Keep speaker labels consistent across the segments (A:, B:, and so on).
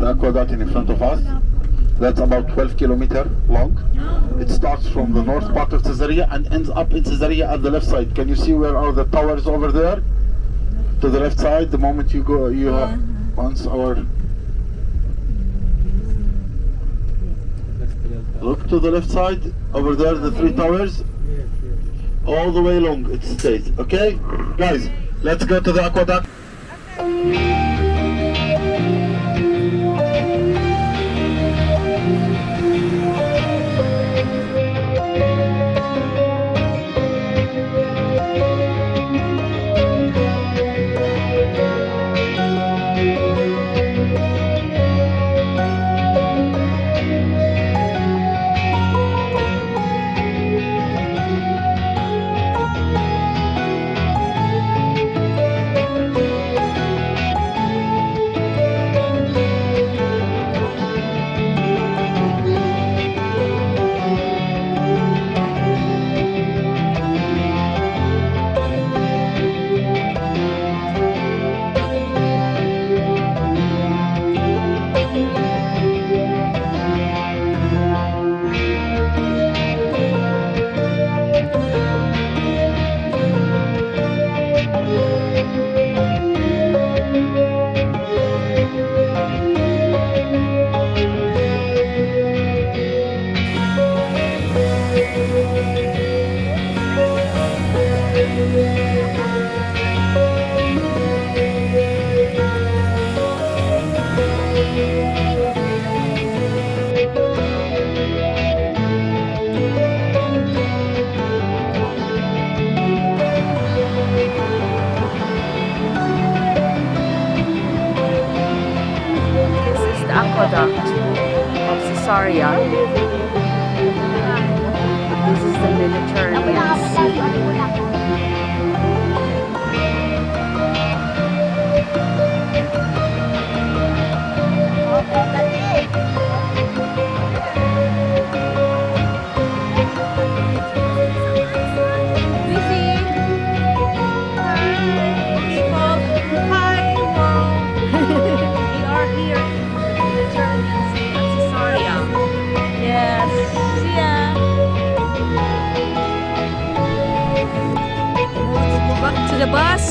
A: aqueduct in front of us. That's about 12 kilometers long. It starts from the north part of Caesarea and ends up in Caesarea at the left side. Can you see where are the towers over there? To the left side, the moment you go, you have once our... Look to the left side, over there, the three towers. All the way long, it stays. Okay? Guys, let's go to the aqueduct.
B: Aqueduct of Caesaria. This is the Mediterranean Sea. The bus.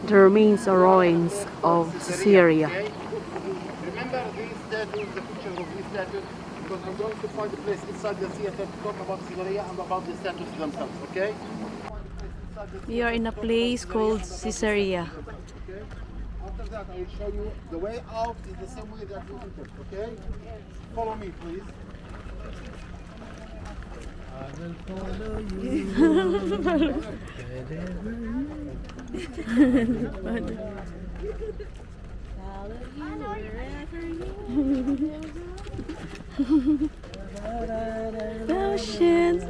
B: The remains or ruins of Caesarea.
A: Remember these statues, the picture of these statues, because I'm going to find a place inside the theater to talk about Caesarea and about the statues themselves, okay?
B: We are in a place called Caesarea.
A: Okay? After that, I will show you the way out is the same way that you entered, okay? Follow me, please.
C: I will follow you.
B: The oceans.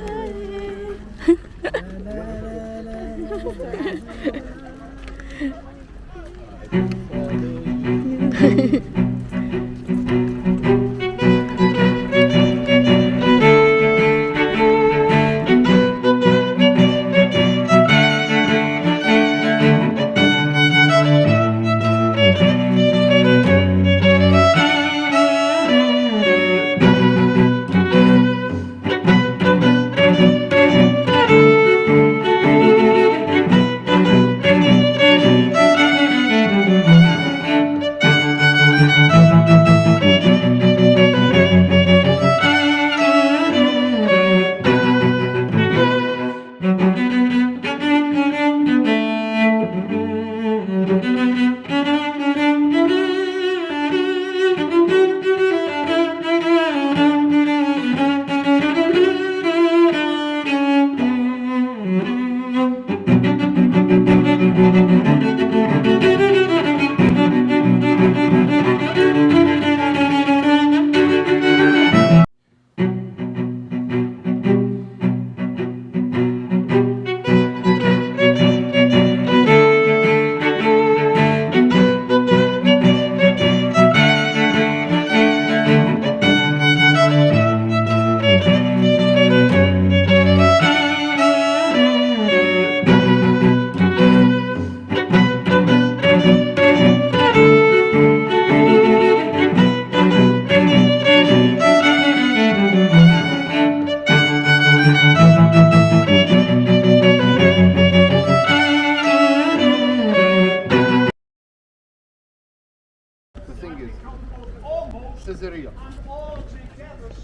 A: Caesarea.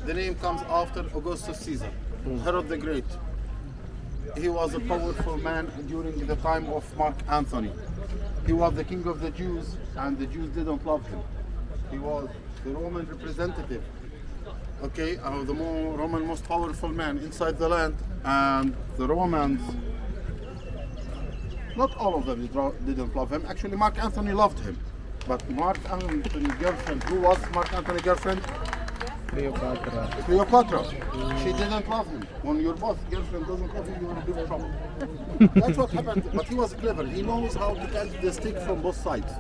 A: The name comes after Augustus Caesar, Herod the Great. He was a powerful man during the time of Mark Antony. He was the king of the Jews, and the Jews didn't love him. He was the Roman representative, okay, the Roman most powerful man inside the land, and the Romans, not all of them didn't love him. Actually, Mark Antony loved him. But Mark Antony's girlfriend, who was Mark Antony's girlfriend?
C: Cleopatra.
A: Cleopatra. She didn't love him. When your boss girlfriend doesn't love you, you're in big trouble. That's what happened. But he was clever. He knows how to catch the stick from both sides.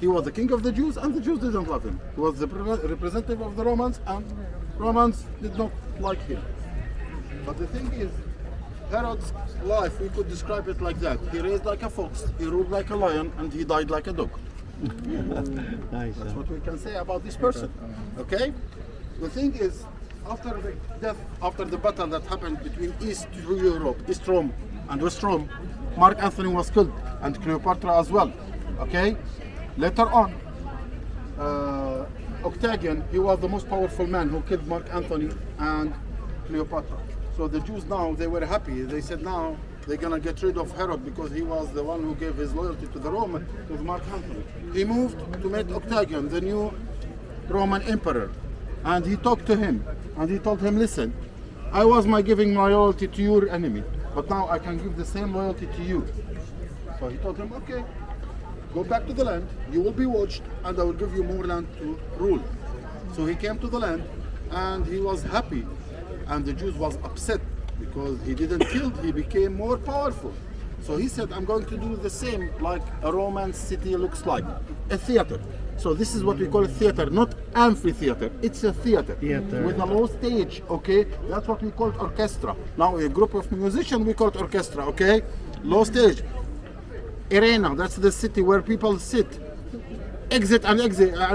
A: He was the king of the Jews, and the Jews didn't love him. He was the representative of the Romans, and Romans did not like him. But the thing is, Herod's life, we could describe it like that. He raised like a fox, he ruled like a lion, and he died like a dog.
C: Nice.
A: That's what we can say about this person. Okay? The thing is, after the death, after the battle that happened between East Europe, East Rome and West Rome, Mark Antony was killed, and Cleopatra as well. Okay? Later on, Octavian, he was the most powerful man who killed Mark Antony and Cleopatra. So the Jews now, they were happy. They said now they're gonna get rid of Herod because he was the one who gave his loyalty to the Roman, to Mark Antony. He moved to meet Octavian, the new Roman emperor, and he talked to him, and he told him, listen, I was giving my loyalty to your enemy, but now I can give the same loyalty to you. So he told him, okay, go back to the land, you will be watched, and I will give you more land to rule. So he came to the land, and he was happy, and the Jews was upset because he didn't kill, he became more powerful. So he said, I'm going to do the same like a Roman city looks like, a theater. So this is what we call a theater, not amphitheater, it's a theater. With a low stage, okay? That's what we call orchestra. Now a group of musicians, we call it orchestra, okay? Low stage. Arena, that's the city where people sit. Exit and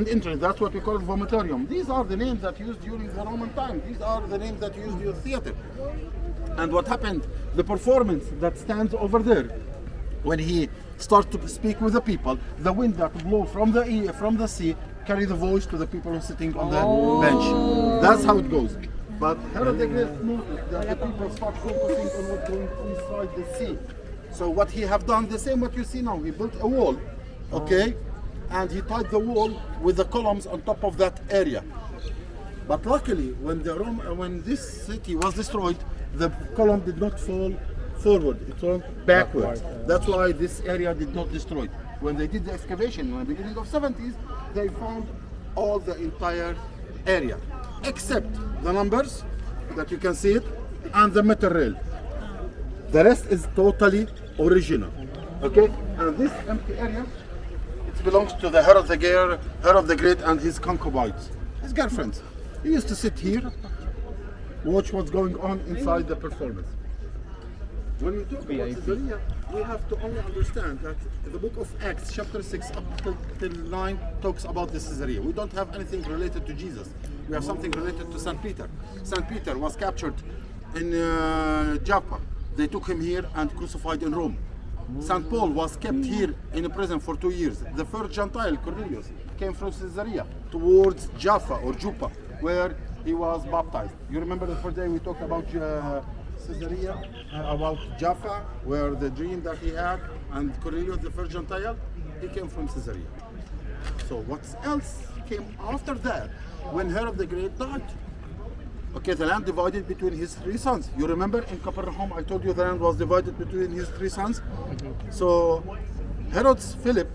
A: entrance, that's what we call it vomitorium. These are the names that used during the Roman time. These are the names that used in theater. And what happened, the performance that stands over there, when he starts to speak with the people, the wind that blows from the sea carry the voice to the people who are sitting on the bench. That's how it goes. But Herod the Great noticed that the people start focusing on what's going inside the sea. So what he have done, the same what you see now, he built a wall, okay? And he tied the wall with the columns on top of that area. But luckily, when this city was destroyed, the column did not fall forward, it went backwards. That's why this area did not destroy. When they did the excavation in the beginning of 70s, they found all the entire area, except the numbers that you can see it, and the metal rail. The rest is totally original. Okay, and this empty area, it belongs to the Herod the Great and his concubines, his girlfriends. He used to sit here, watch what's going on inside the performance. When we talk about Caesarea, we have to only understand that the book of Acts, chapter 6 up till 9, talks about the Caesarea. We don't have anything related to Jesus. We have something related to St. Peter. St. Peter was captured in Joppa. They took him here and crucified in Rome. St. Paul was kept here in a prison for 2 years. The first Gentile, Cornelius, came from Caesarea towards Jaffa or Joppa, where he was baptized. You remember the first day we talked about Caesarea, about Jaffa, where the dream that he had, and Cornelius, the first Gentile, he came from Caesarea. So what else came after that, when Herod the Great died? Okay, the land divided between his 3 sons. You remember in Capernaum, I told you the land was divided between his 3 sons? So Herod Philip,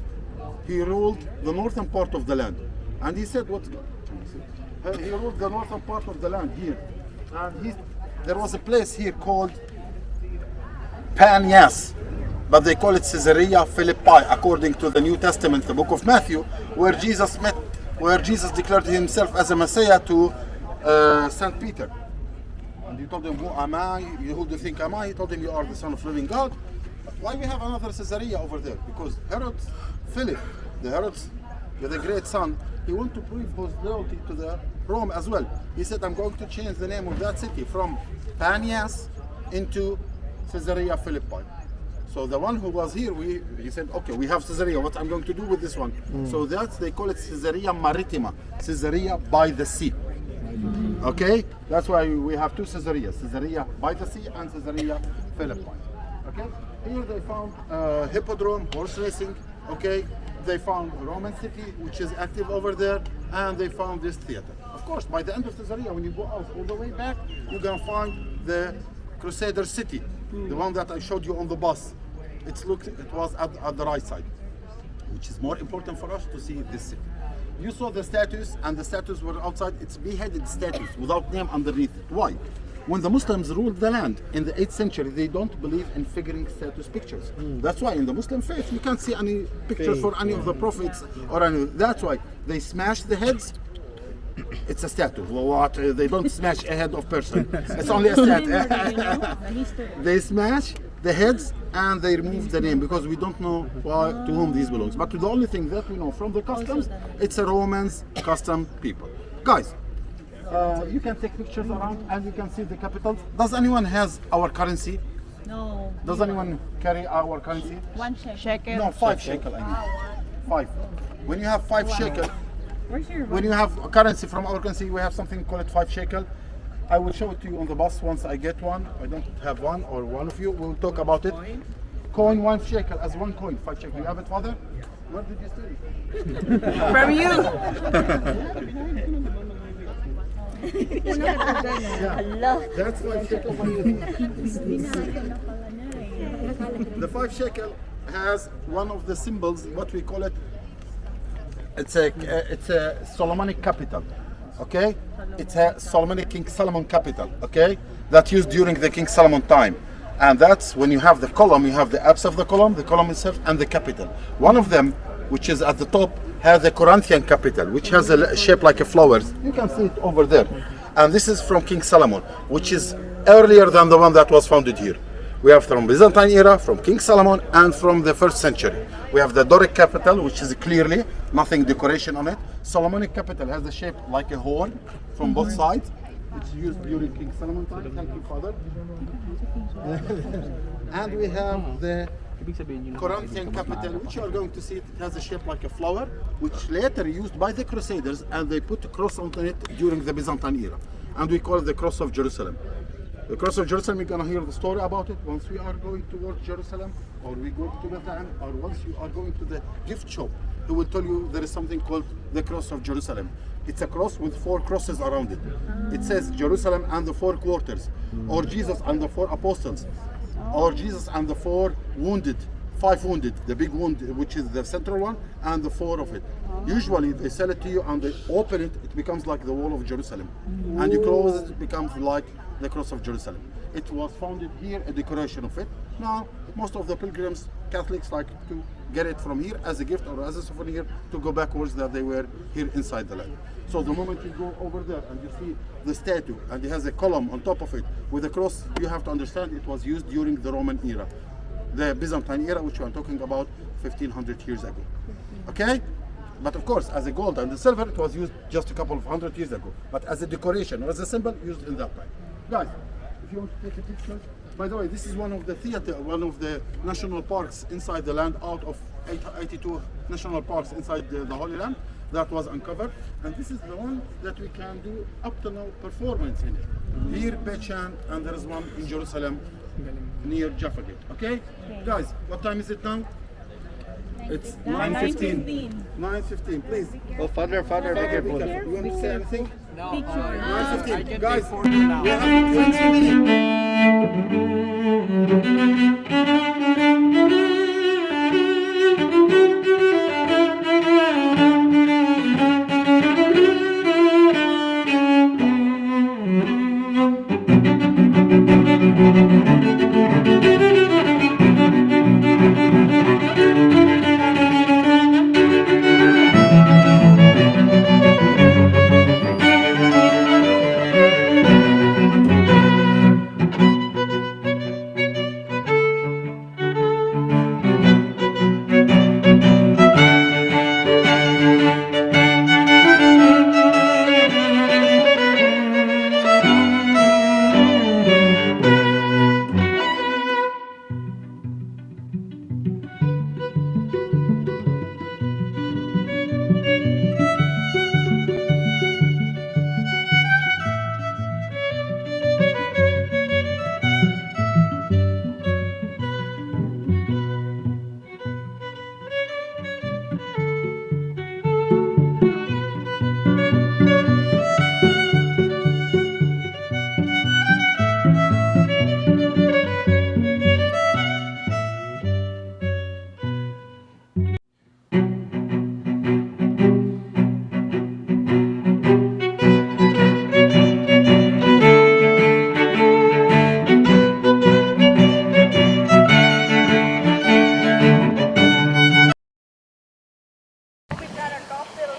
A: he ruled the northern part of the land. And he said, he ruled the northern part of the land here. And there was a place here called Panias, but they call it Caesarea Philippi, according to the New Testament, the book of Matthew, where Jesus declared himself as a Messiah to St. Peter. And he told him, who am I? Who do you think am I? He told him, you are the Son of living God. Why we have another Caesarea over there? Because Herod Philip, the great son, he wanted to prove his loyalty to the Rome as well. He said, I'm going to change the name of that city from Panias into Caesarea Philippi. So the one who was here, he said, okay, we have Caesarea, what I'm going to do with this one? So they call it Caesarea Maritima, Caesarea by the sea. Okay, that's why we have 2 Caesareas, Caesarea by the sea and Caesarea Philippi. Okay, here they found hippodrome, horse racing. Okay, they found a Roman city which is active over there, and they found this theater. Of course, by the end of Caesarea, when you go out all the way back, you're gonna find the Crusader city, the one that I showed you on the bus. It was at the right side, which is more important for us to see this city. You saw the statues, and the statues were outside. It's beheaded statues without name underneath it. Why? When the Muslims ruled the land in the 8th century, they don't believe in figuring status pictures. That's why in the Muslim faith, you can't see any pictures for any of the prophets or any. That's why they smash the heads. It's a statue. What? They don't smash a head of person. It's only a statue. They smash the heads and they remove the name because we don't know to whom these belongs. But the only thing that we know from the customs, it's a Romans custom people. Guys, you can take pictures around and you can see the capitals. Does anyone has our currency?
B: No.
A: Does anyone carry our currency?
B: 1 shekel.
A: No, 5 shekel. I mean. 5. When you have 5 shekel,
B: Where's your
A: when you have a currency from our currency, we have something called 5 shekel. I will show it to you on the bus once I get one. I don't have one, or one of you will talk about it. Coin 1 shekel as 1 coin, 5 shekel. You have it, father? Where did you steal it?
B: From you.
A: Yeah. That's 5 shekel. The 5 shekel has one of the symbols, what we call it. It's a Solomonic capital. Okay, it's a Solomonic King Solomon capital. Okay, that used during the King Solomon time, and that's when you have the column, you have the apse of the column itself, and the capital. One of them, which is at the top, has the Corinthian capital, which has a shape like a flower. You can see it over there, and this is from King Solomon, which is earlier than the one that was founded here. We have from Byzantine era, from King Solomon, and from the 1st century. We have the Doric capital, which is clearly nothing decoration on it. Solomonic capital has a shape like a horn from both sides. It's used during King Solomon time. Thank you, Father. And we have the Corinthian capital, which you are going to see. It has a shape like a flower, which later used by the Crusaders, and they put a cross on it during the Byzantine era. And we call it the Cross of Jerusalem. The Cross of Jerusalem, you're going to hear the story about it once we are going towards Jerusalem, or we go to Bethlehem, or once you are going to the gift shop, he will tell you there is something called the Cross of Jerusalem. It's a cross with 4 crosses around it. It says Jerusalem and the 4 quarters, or Jesus and the 4 apostles, or Jesus and the 4 wounded, 5 wounded, the big wound, which is the central one, and the 4 of it. Usually they sell it to you and they open it, it becomes like the wall of Jerusalem. And you close it, it becomes like the cross of Jerusalem. It was founded here, a decoration of it. Now, most of the pilgrims, Catholics, like to get it from here as a gift or as a souvenir to go backwards that they were here inside the land. So the moment you go over there and you see the statue and it has a column on top of it with a cross, you have to understand it was used during the Roman era. The Byzantine era, which I'm talking about 1500 years ago. Okay? But of course, as a gold and the silver, it was used just a couple of hundred years ago. But as a decoration or as a symbol, used in that time. Guys, if you want to take a picture. By the way, this is one of the national parks inside the land, out of 82 national parks inside the Holy Land that was uncovered. And this is the one that we can do up to now performance in it. Here, Bechan, and there is one in Jerusalem near Jaffa Gate. Okay? Guys, what time is it now? It's 9:15. 9:15, please.
C: Oh, father, be careful.
A: You want to say anything?
D: No.
A: 9:15. Guys,
D: now.
A: we have 20 minutes.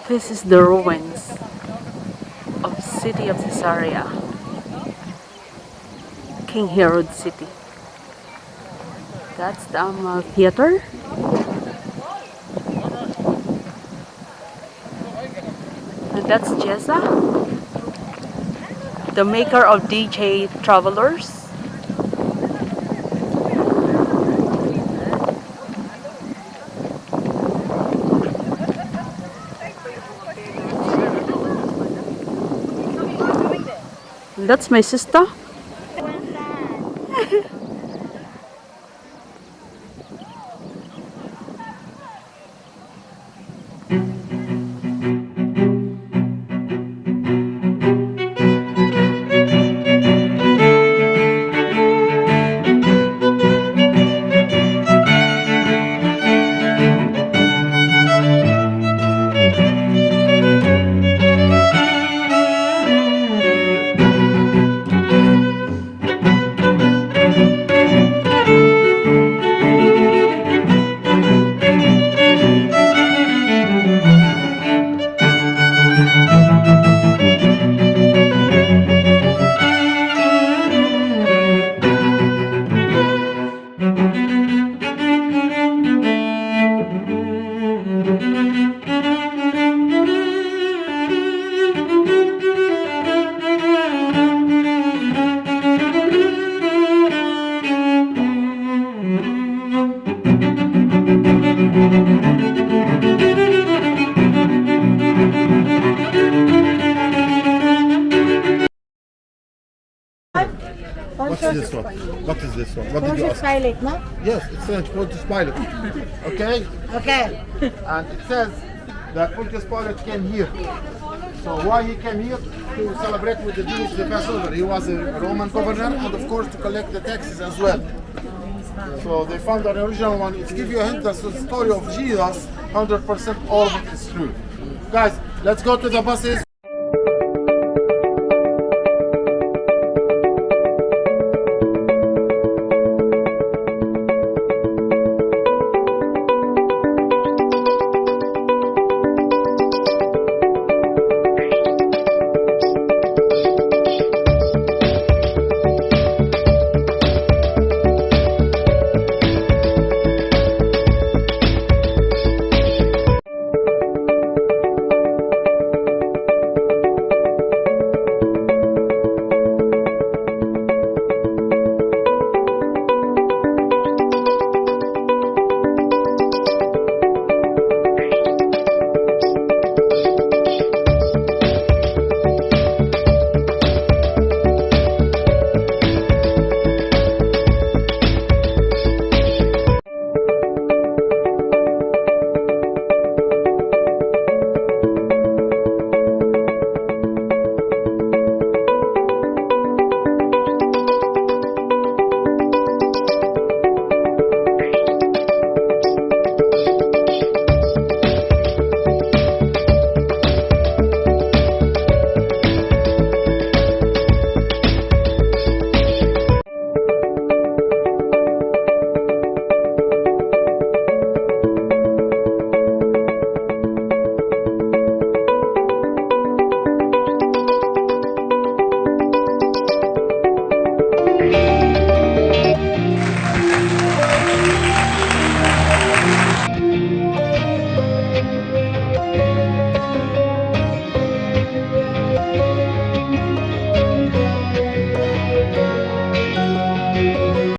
B: This is the ruins of city of Caesarea, King Herod city. That's the theater. And that's Jessa, the maker of DJ Travelers. That's my sister.
A: What's this one? What is this one? What did you
D: Pontius
A: ask?
D: Pilate, no?
A: Yes, it's French, Pontius Pilate. Okay?
D: Okay.
A: And it says that Pontius Pilate came here. So why he came here? To celebrate with the Jews the Passover. He was a Roman governor and of course to collect the taxes as well. So they found an original one. It gives you a hint that the story of Jesus, 100% all of it is true. Guys, let's go to the buses.